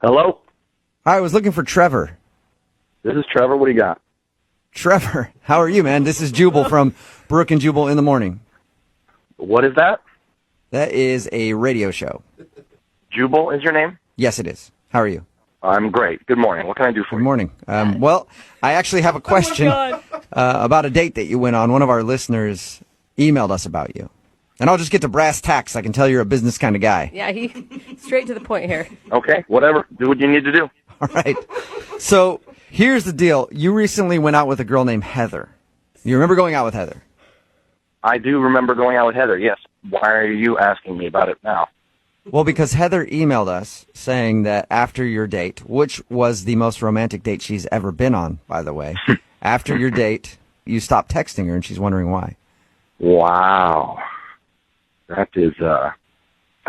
Hello? Hi, I was looking for Trevor. This is Trevor. What do you got? Trevor, how are you, man? This is Jubal from Brooke and Jubal in the Morning. What is that? That is a radio show. Jubal is your name? Yes, it is. How are you? I'm great. Good morning. What can I do for Good you? morning. Well, I actually have a question about a date that you went on. One of our listeners emailed us about you. And I'll just get to brass tacks. I can tell you're a business kind of guy. Yeah, he straight to the point here. Okay, whatever. Do what you need to do. All right. So here's the deal. You recently went out with a girl named Heather. You remember going out with Heather? I do remember going out with Heather, yes. Why are you asking me about it now? Well, because Heather emailed us saying that after your date, which was the most romantic date she's ever been on, by the way, after your date, you stopped texting her, and she's wondering why. Wow. That's a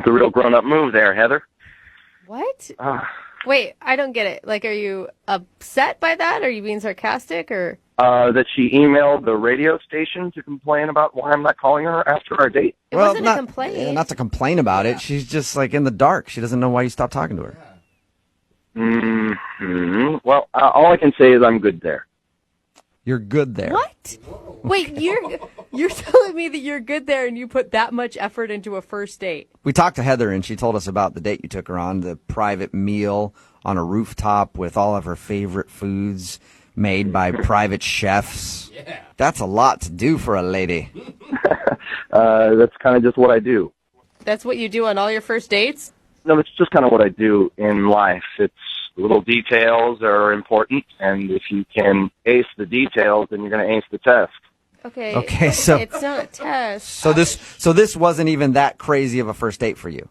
real grown-up move there, Heather. What? Wait, I don't get it. Like, are you upset by that? Are you being sarcastic, or? That she emailed the radio station to complain about why I'm not calling her after our date? It wasn't a complaint. Not to complain about it. She's just, like, in the dark. She doesn't know why you stopped talking to her. Mm-hmm. Well, all I can say is I'm good there. You're good there. What? Wait, you're telling me that you're good there and you put that much effort into a first date? We talked to Heather, and she told us about the date you took her on, the private meal on a rooftop with all of her favorite foods made by private chefs. Yeah. That's a lot to do for a lady. That's kind of just what I do. That's what you do on all your first dates? No, it's just kind of what I do in life. It's little details are important, and if you can ace the details, then you're going to ace the test. Okay, so it's not a test. So this wasn't even that crazy of a first date for you.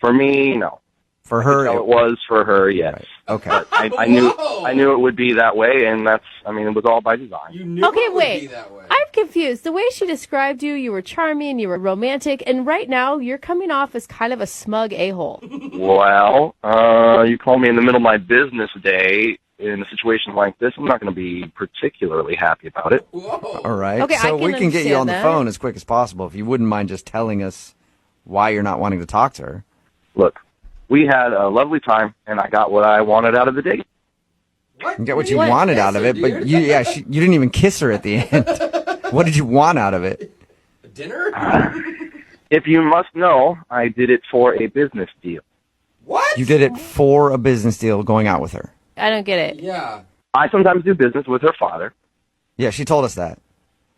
For me, no. For her, it was. For her, yes. Right. Okay. But I knew it would be that way, and it was all by design. You knew it would be that way. I'm confused. The way she described you, you were charming, you were romantic, and right now you're coming off as kind of a smug a-hole. Well, you call me in the middle of my business day in a situation like this. I'm not going to be particularly happy about it. Whoa. All right. Okay, so we can get you on the that. phone as quick as possible if you wouldn't mind just telling us why you're not wanting to talk to her. Look, we had a lovely time, and I got what I wanted out of the date. What? You get what you wanted out of it, but you didn't even kiss her at the end. What did you want out of it? Dinner? If you must know, I did it for a business deal. What? You did it for a business deal going out with her. I don't get it. Yeah. I sometimes do business with her father, Yeah, she told us that.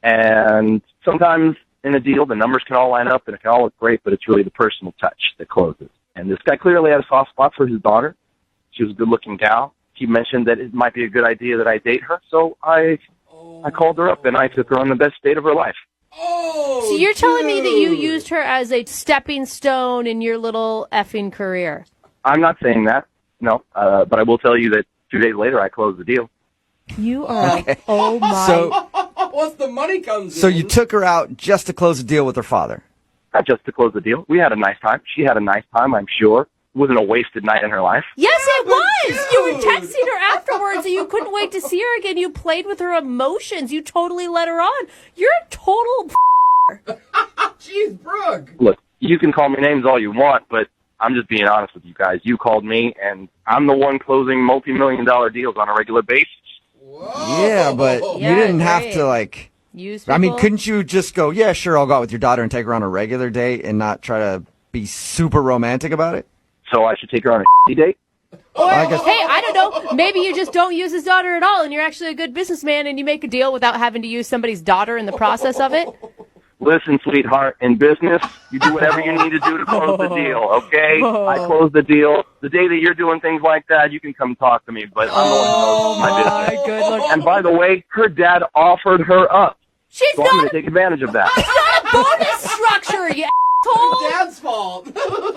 and sometimes in a deal, the numbers can all line up and it can all look great, but it's really the personal touch that closes. And this guy clearly had a soft spot for his daughter. She was a good-looking gal. He mentioned that it might be a good idea that I date her, so I called her up and I took her on the best date of her life. Oh, So you're telling me that you used her as a stepping stone in your little effing career? I'm not saying that, no, but I will tell you that 2 days later I closed the deal. You are, oh my. So, Once the money comes so in. you took her out just to close a deal with her father. Not just to close the deal. We had a nice time. She had a nice time, I'm sure. It wasn't a wasted night in her life. Yes, it was. dude. You were texting her afterwards, and you couldn't wait to see her again. You played with her emotions. You totally let her on. You're a total. Jeez, Brooke. Look, you can call me names all you want, but I'm just being honest with you guys. You called me, and I'm the one closing multi-million-dollar deals on a regular basis. Whoa. Yeah, but Yeah, you didn't have great. to, like... Use I mean, people. couldn't you just go, yeah, sure, I'll go out with your daughter and take her on a regular date and not try to be super romantic about it? So I should take her on a date? I guess... Hey, I don't know. Maybe you just don't use his daughter at all, and you're actually a good businessman, and you make a deal without having to use somebody's daughter in the process of it. Listen, sweetheart, in business, you do whatever you need to do to close the deal, okay? I closed the deal. The day that you're doing things like that, you can come talk to me, but I'm the one who knows my business. My good Lord. And by the way, her dad offered her up. She's So I'm going not to take advantage of that. a bonus structure, you asshole. Dad's fault.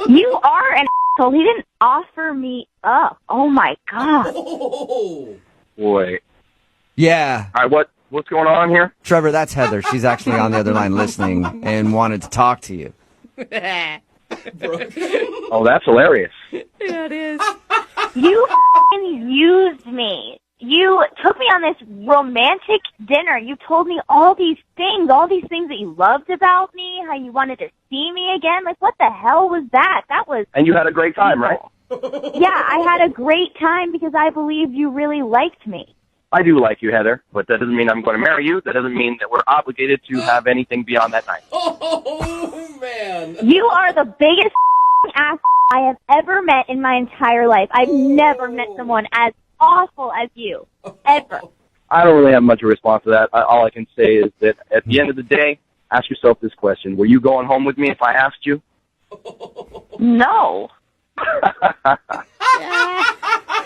You are an asshole. He didn't offer me up. Oh, my God. Oh. Boy. Yeah. All right, what's going on here? Trevor, that's Heather. She's actually on the other line listening and wanted to talk to you. Brooke. Oh, that's hilarious. Yeah, it is. You f***ing used me. You took me on this romantic dinner. You told me all these things that you loved about me, how you wanted to see me again. Like, what the hell was that? That was... And you had a great time, right? Yeah, I had a great time because I believed you really liked me. I do like you, Heather, but that doesn't mean I'm going to marry you. That doesn't mean that we're obligated to have anything beyond that night. Oh, man. You are the biggest ass I have ever met in my entire life. I've never met someone as awful as you. Ever. I don't really have much of a response to that. All I can say is that at the end of the day, ask yourself this question. Were you going home with me if I asked you? No.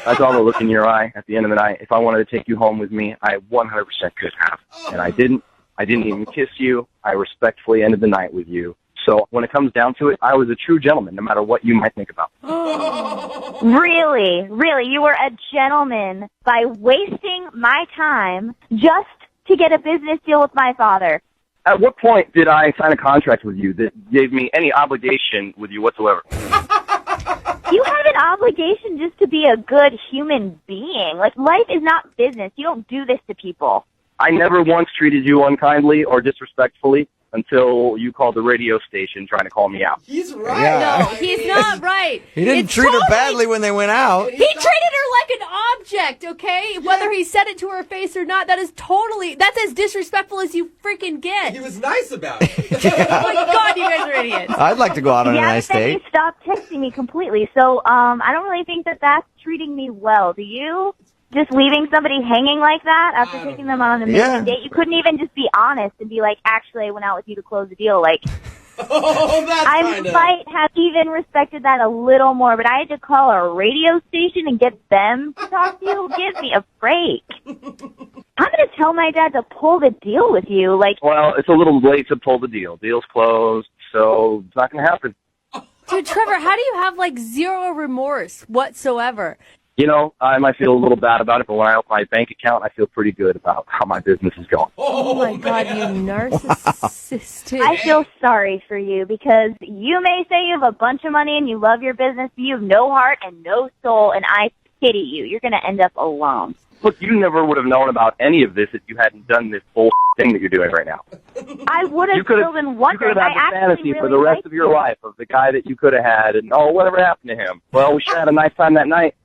That's all the look in your eye at the end of the night. If I wanted to take you home with me, I 100% could have. And I didn't. I didn't even kiss you. I respectfully ended the night with you. So when it comes down to it, I was a true gentleman, no matter what you might think about me. Really? Really? You were a gentleman by wasting my time just to get a business deal with my father. At what point did I sign a contract with you that gave me any obligation with you whatsoever? You have an obligation just to be a good human being. Like, life is not business. You don't do this to people. I never once treated you unkindly or disrespectfully until you called the radio station trying to call me out. He's right. Yeah. No, he's not right. He didn't It's treat her totally- badly when they went out. He treated her like an object, okay? Whether he said it to her face or not, that's as disrespectful as you freaking get. He was nice about it. Oh my God, you guys are idiots. I'd like to go out on a nice but then date. you stopped texting me completely. So, I don't really think that that's treating me well. Do you? Just leaving somebody hanging like that after taking them on an amazing date? You couldn't even just be honest and be like, actually, I went out with you to close the deal. Like, Oh, that's I kind of... might have even respected that a little more, but I had to call a radio station and get them to talk to you. Give me a break. I'm going to tell my dad to pull the deal with you. Like, Well, it's a little late to pull the deal. Deal's closed, so it's not going to happen. Dude, Trevor, how do you have like zero remorse whatsoever? You know, I might feel a little bad about it, but when I open my bank account, I feel pretty good about how my business is going. Oh my God, you narcissistic. I feel sorry for you because you may say you have a bunch of money and you love your business, but you have no heart and no soul, and I pity you. You're going to end up alone. Look, you never would have known about any of this if you hadn't done this bull thing that you're doing right now. I would have You could still been wondering. have had the fantasy for the rest of your life of the guy that you could have had, and whatever happened to him. Well, we sure had a nice time that night.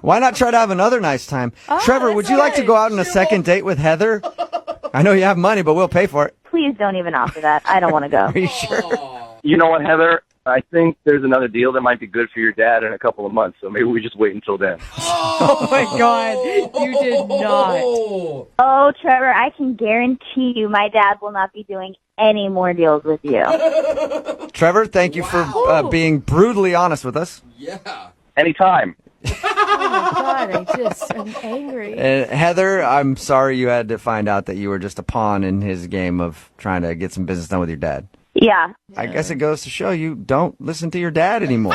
Why not try to have another nice time? Trevor, would you like to go out on a second date with Heather? I know you have money, but we'll pay for it. Please don't even offer that. I don't want to go. Are you sure? You know what, Heather? I think there's another deal that might be good for your dad in a couple of months, so maybe we just wait until then. Oh my God, you did not. Oh, Trevor, I can guarantee you my dad will not be doing any more deals with you. Trevor, thank you for being brutally honest with us. Yeah. Anytime. Oh my God, I'm angry. Heather, I'm sorry you had to find out that you were just a pawn in his game of trying to get some business done with your dad. Yeah. I guess it goes to show you don't listen to your dad anymore.